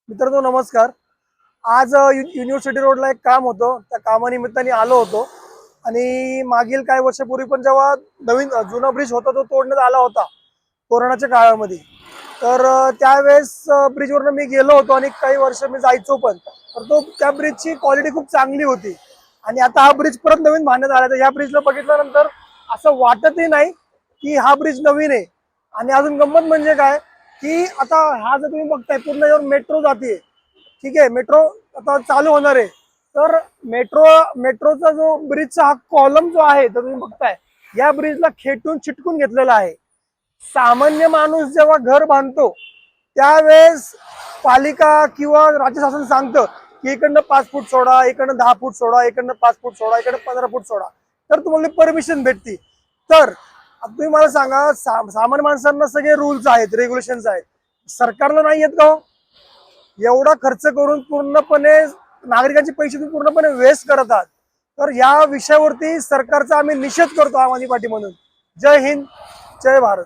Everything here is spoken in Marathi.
मित्रांनो नमस्कार। आज युनिव्हर्सिटी रोडला एक काम होतं, त्या कामानिमित्ताने आलो होतो आणि मागील काही वर्षापूर्वी पण जेव्हा नवीन जुना ब्रिज होता तो तोडण्यात आला होता कोरोनाच्या काळामध्ये, तर त्यावेळेस ब्रिजवरनं मी गेलो होतो आणि काही वर्ष मी जायचो पण, तर त्या ब्रिजची क्वालिटी खूप चांगली होती आणि आता हा ब्रिज परत नवीन बांधण्यात आला। तर या ब्रिजला बघितल्यानंतर असं वाटतही नाही की हा ब्रिज नवीन आहे। आणि अजून गंमत म्हणजे काय की आता हा जर तुम्ही बघताय पूर्ण यावर मेट्रो जाते, ठीक आहे, मेट्रो आता चालू होणार आहे। तर मेट्रोचा जो ब्रिजचा हा कॉलम जो आहे तर तुम्ही बघताय या ब्रिजला खेटून चिटकून घेतलेला आहे। सामान्य माणूस जेव्हा घर बांधतो त्यावेळेस पालिका किंवा राज्य शासन सांगतं की इकडनं 5 फूट सोडा, इकडनं 10 फूट सोडा, इकडनं 5 फूट सोडा, इकडनं 15 फूट सोडा, तर तुम्हाला परमिशन भेटते। तर आता तुम्ही मला सांगा, सामान्य माणसांना सगळे रूल्स आहेत, रेग्युलेशन्स आहेत, सरकारला नाही येत का हो? एवढा खर्च करून पूर्णपणे नागरिकांचे पैसे तुम्ही पूर्णपणे वेस्ट करत आहात। तर या विषयावरती सरकारचा आम्ही निषेध करतो आम आदमी पार्टी म्हणून। जय हिंद, जय भारत।